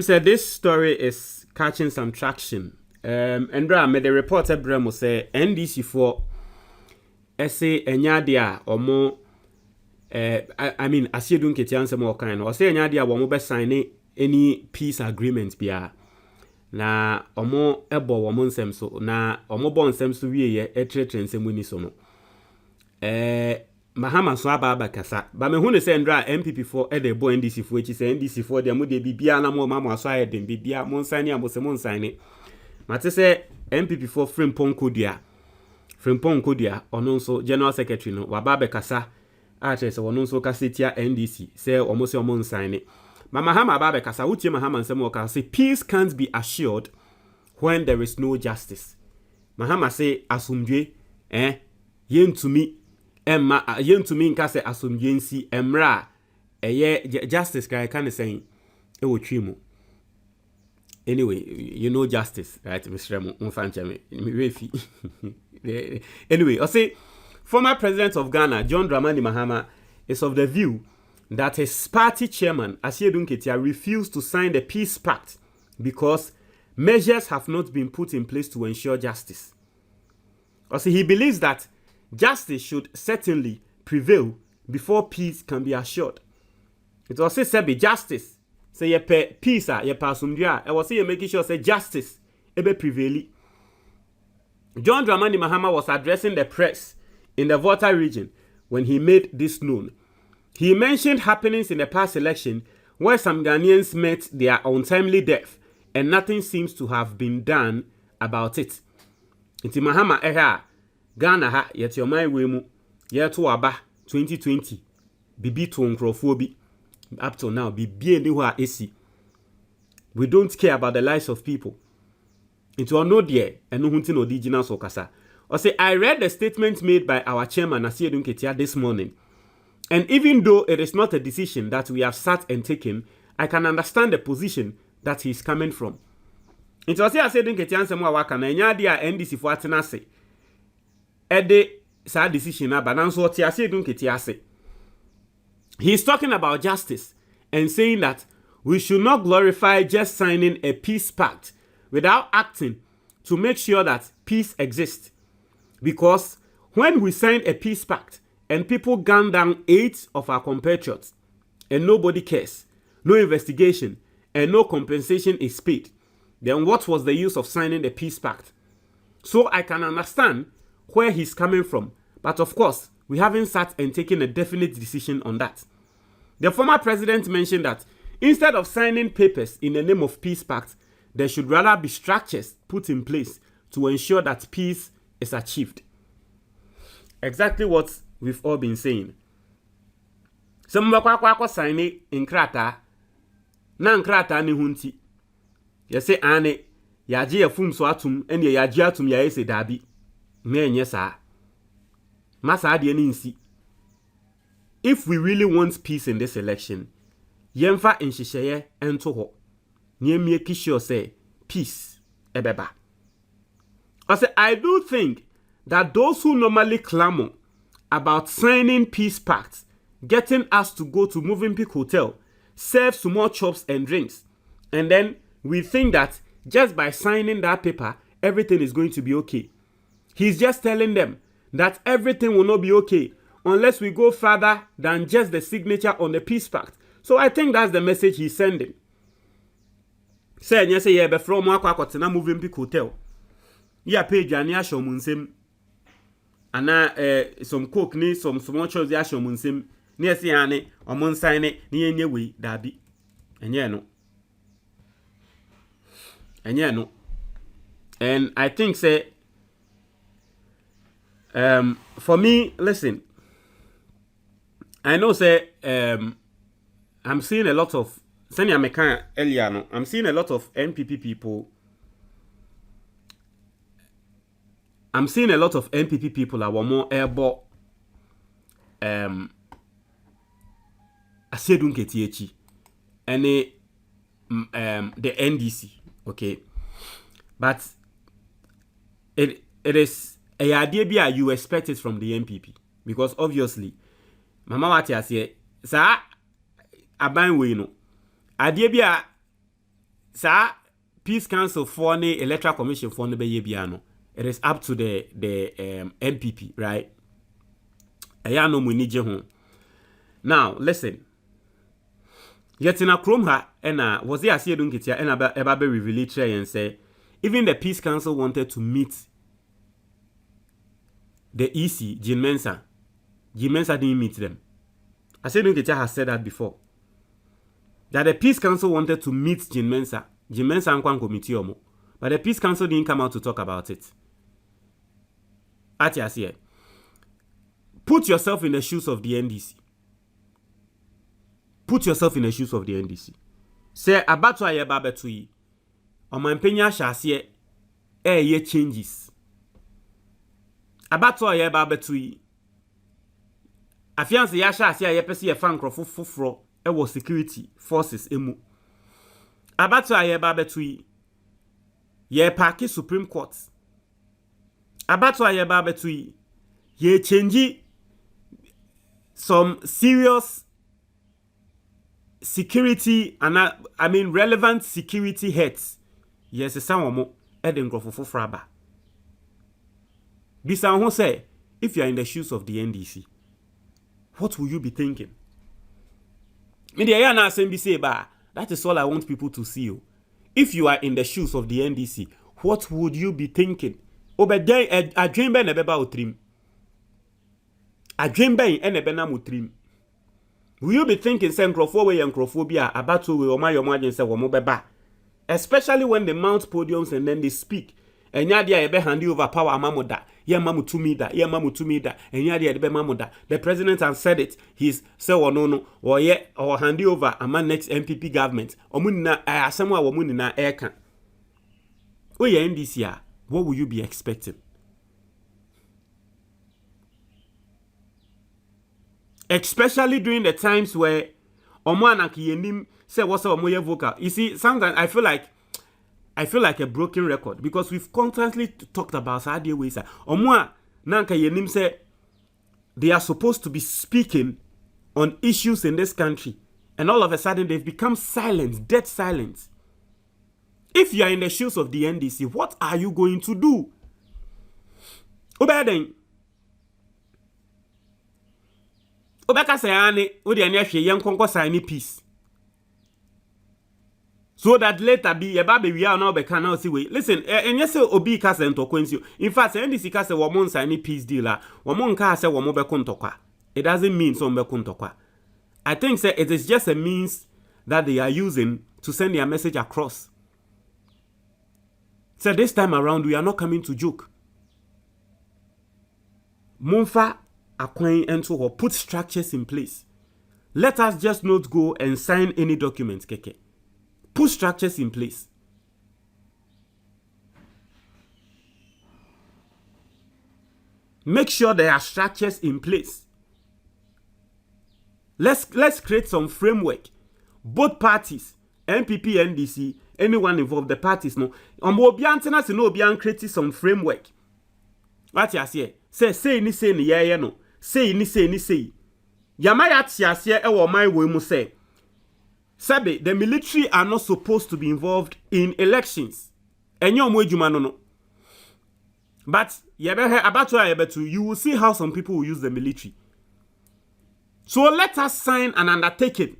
Said this story is catching some traction. And made the reporter Bremo say NDC for essay enyadia or more. I mean, Asiedu Nketia answer more kind. Or say enyadia or more sign any peace agreement bia. Na omo ebo womo nsem so na omo bo nsem so wie ye etrete nsem ni so no Mahama so aba kasa ba me hu ne se ndra MPP4 e de bo NDC4 echi se NDC4 de mo de bibia na mo mama so aye dem bibia mo nsan ya mo se mo nsan ne mate se MPP4 Frimpong Kodia ono nso general secretary no wa ba kasa a che se wono nso kasetia NDC se omo se omo nsan ne Mama Mahama Babe Kasa utie Mahama Nsemoka say peace can't be assured when there is no justice. Mahama say asumdwe yentumi nka say asumdwe nsi emra justice kai kan say e wo twimu. Anyway, you know justice, right, Mr. Mfanchame. Anyway, I say former president of Ghana, John Dramani Mahama, is of the view that his party chairman, Asiedu Nketia, refused to sign the peace pact because measures have not been put in place to ensure justice. Also, he believes that justice should certainly prevail before peace can be assured. It also said be justice. Say ye pe peace, ye pa sumdua. I was say making sure say justice ebe prevail. John Dramani Mahama was addressing the press in the Volta region when he made this known. He mentioned happenings in the past election where some Ghanaians met their untimely death and nothing seems to have been done about it. Inti Mahama Ghana ha yet your mind we mu yeto aba 2020 bibi to nkrofo up to now bibi ni ho esi. We don't care about the lives of people. Into no there and no hunting original so kasa. Or say I read the statement made by our chairman Asiedu Nketia this morning. And even though it is not a decision that we have sat and taken, I can understand the position that he is coming from. It was here Asiedu Nketia nsemo waka na enya dia NDC for atena se. Ede sa decision na bananso oti Asiedu Nketia se. He is talking about justice and saying that we should not glorify just signing a peace pact without acting to make sure that peace exists. Because when we signed a peace pact, and people gunned down 8 of our compatriots, and nobody cares, no investigation, and no compensation is paid, then what was the use of signing the peace pact? So I can understand where he's coming from, but of course, we haven't sat and taken a definite decision on that. The former president mentioned that instead of signing papers in the name of peace pact, there should rather be structures put in place to ensure that peace is achieved. Exactly what we've all been saying. Some kwa sign in krata na nkrata ne hunti. Ya say ane ya je afum so atum ene ya je atum ya ese dabi. Me enye saa. Masa de ni nsi. If we really want peace in this election, yemfa nhyehyeye ento ho. Nyemie kisho say peace ebeba. I do think that those who normally clamor about signing peace pacts, getting us to go to Moving Peak Hotel, serve some more chops and drinks, and then we think that just by signing that paper, everything is going to be okay. He's just telling them that everything will not be okay unless we go further than just the signature on the peace pact. So I think that's the message he's sending. Say, yes, yeah, be from Wakwa Moving Peak Hotel. Yeah, pay Jania Shomunsem. Ana some coke ni some small chose ya shomunsem ni esi ane omon sign ni enye we dabi enye no and I think say for me, listen, I know say I'm seeing a lot of senior mekan earlier no, I'm seeing a lot of NPP people. I'm seeing a lot of NPP people that were more airborne. Asiedu Nketia and the NDC, okay, but it is a idea you expect it from the NPP because obviously, Mama Watia say, "Sa aban we no idea sa Peace Council for the Electoral Commission for the Beyebiano. It is up to the MPP, right? Ayano munije hon. Now, listen. Yet in a chrome ha, and was the Asiedu Nketia and Ebabe revealed and say, even the Peace Council wanted to meet the EC, Jim Mensah. Jim Mensah didn't meet them. Asiedu Nketia has said that before. That the Peace Council wanted to meet Jim Mensah. Jim Mensah and Kwan Committee Omo. But the Peace Council didn't come out to talk about it. Ati put yourself in the shoes of the NDC. Put yourself in the shoes of the NDC. Say abato aye ba beto yi. Omanpenya hyase ye changes. Abato aye ba beto yi. Afianse ya hyase aye pese ye fa nkrofo foforo was security forces emu. Abato aye ba beto yi. Ye parki Supreme Court. Abato aye ba beto yi. Ye change some serious security and relevant security heads. Yes, some Eden Grofo Fraba. Bisa who say, if you are in the shoes of the NDC, what will you be thinking? That is all I want people to see you. If you are in the shoes of the NDC, what would you be thinking? Obede a dream ben ebeba utrim. A dream ben enebena mutrim. Will you be thinking say nkrofo and nkrofobia about to your say beba? Especially when they mount podiums and then they speak. And yadia ebe handi over power amamoda. Ye mamu tumida, ye mamu tumida, and yadia ebe mamoda. The president has said it. He's say no or ye or handi over among next MPP government. Omunina asamwa womunina eka. Oye NDC, what will you be expecting? Especially during the times where Omwana Kiyenim said what's our moye vocal. You see, sometimes I feel like a broken record because we've constantly talked about Sadia ways. Omwa Nanka Yenim said they are supposed to be speaking on issues in this country, and all of a sudden they've become silent, dead silent. If you are in the shoes of the NDC, what are you going to do? Obeden. Obeka sayane, odi anyahwe yenkonko sign peace. So that later be yeba be we are now be can now see we. Listen, enye se obi ka se ntokwensi. In fact, NDC ka se wo mon sign peace deal la. Wo mon ka se wo mo be kontokwa. It doesn't mean so be kontokwa. I think say it is just a means that they are using to send their message across. So this time around we are not coming to joke. Monfa Acquain and so put structures in place. Let us just not go and sign any documents, keke. Put structures in place. Make sure there are structures in place. Let's create some framework. Both parties, MPP, NDC, anyone involved, the parties, no. Obiantena se no obian create some framework. What you say? Say ni yeah no. Say ni say. Yamaya tiasie ewo my way mu say. Sabe, the military are not supposed to be involved in elections. Enyo mo ejuma no. But you will see how some people will use the military. So let us sign an undertaking.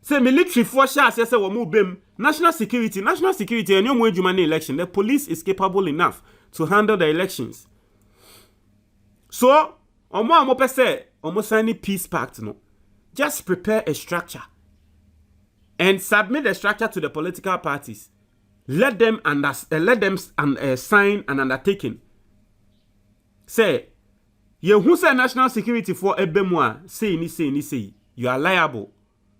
Say military force say wo mu bem. National security enyo mo ejuma na election. The police is capable enough to handle the elections. So omo pese omo sign peace pact no. Just prepare a structure and submit the structure to the political parties. Let them sign an undertaking. Say who say national security for ebemwa say ni you are liable.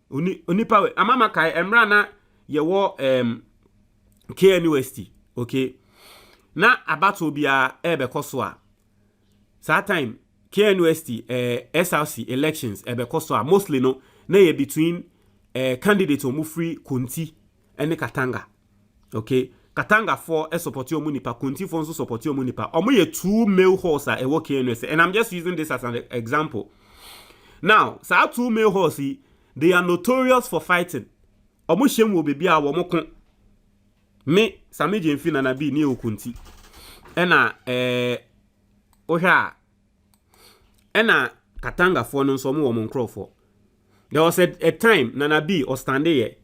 Unipa we amama kai emrana ye wo KNUST, okay? Na abato bia ebe koswa. That time KNUST SRC elections ebe koswa mostly no na ye between candidate omufri Kunti and Katanga. Okay? Katanga for support your munipa, Kunti for so support your munipa. Omo ye 2 male horses e work KNUST. And I'm just using this as an example. Now, so 2 male horses, they are notorious for fighting. omo hyem wo bebi a wo mo ko me sameje mfi na bi ni okunti ena ohwa ena katanga fo no nso mo wo mo nkrofo. There was a time Nana B or stand there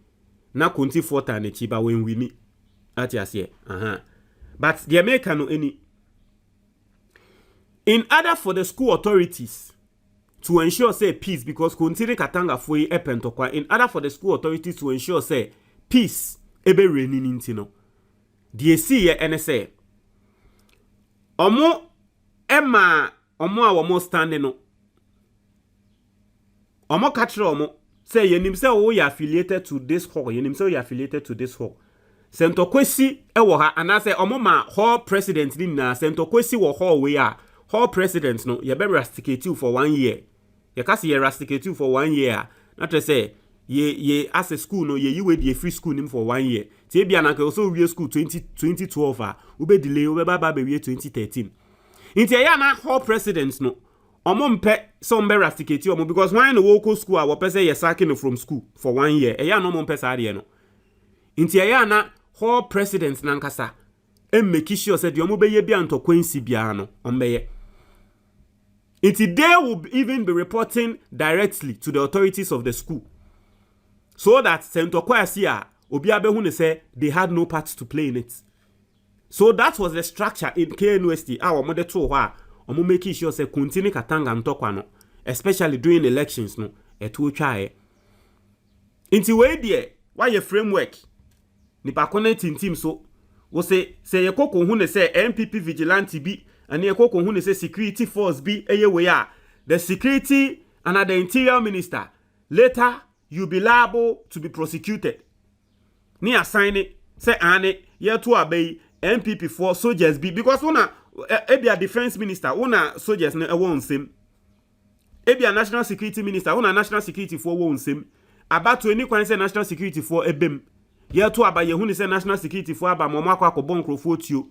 na kunti fota ne chiba when we meet at yase but the American no any in order for the school authorities to ensure say peace, because kunti katanga fo e pentokwa, in order for the school authorities to ensure say peace ebe reigning intino the see ye NSA omo ema omo a wo standing no omo katre omo say yenim say wo ya affiliated to this hall, yenim say you affiliated to this hall. Sento kwesi ewo ha anase omo ma hall president ni na sento kwesi wo hall we a hall president no ye be rusticate you for 1 year. Ye kasi ye rusticate you for 1 year. Na to say ye as a school no ye we the free school nim for 1 year. Tie bia na ke so we school 2012 a we be delay we ba we 2013. Inti ya na hall president no omo mpe some be rusticate omo because when no local school a wo pese ye sacking from school for 1 year e ya no omo mpe sa de no inti ya na hall president na nkasa e make sure say de omo be ye bia ntokwansi bia no ombeye inti they will even be reporting directly to the authorities of the school so that sentokwasi a obi abehu ne say they had no part to play in it. So that was the structure in KNUST our mother to ho omo make sure say continue katanga ntokwa no, especially during elections no etu twa inti we die why your framework ni pa connecting team so wo say ye kokon hu ne say MPP vigilante bi and ye kokon hu ne say security force bi eye we a the security and the interior minister later you be liable to be prosecuted ni assign it say ane ye to obey MPP for soldiers be because una ebia defense minister una soldiers na won same ebia national security minister una national security for won same about to any kwan say national security for ebem ye to aba ye hu ni say national security for aba mo akwa akobon nkrofo tuo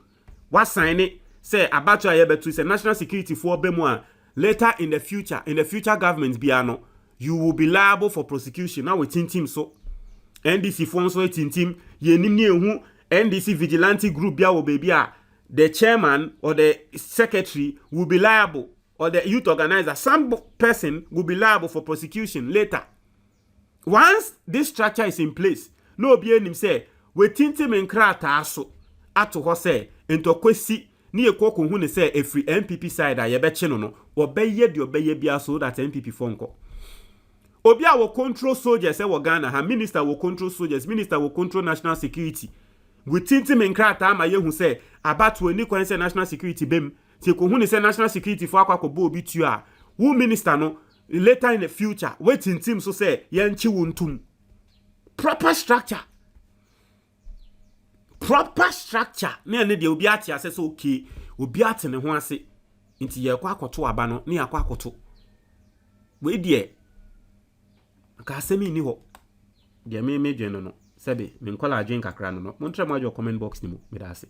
wa sign it say about to ye betu say national security for bemu a later in the future government bia no you will be liable for prosecution. Now we team so NDC for so team ye nim ni ehu NDC vigilante group bia wo baby a the chairman or the secretary will be liable, or the youth organizer, some person will be liable for prosecution later. Once this structure is in place, no be him say we tintim nkrata aso ato ho say entokwesi ni ekoko hu ne say every MPP side a ye be che no obeye de obeye bia so that MPP fonko obi a will control soldiers e wo Ghana ha minister will control soldiers, minister will control national security. We tintim nkrata ama ye hu say about any kwan say national security bem ti ko hu ni say national security for akwa ko bo obi tu a wo minister no later in the future we tintim so say ye nchi wontum proper structure na ne de obi ate ase so okay obi ate ne ho ase nti ye kwa akoto aba no ne akwa akoto we die ka asemi ni ho de me dwen no sebe me nkola adwen kakra no mo ntre mo ajo comment box ni mo me da ase.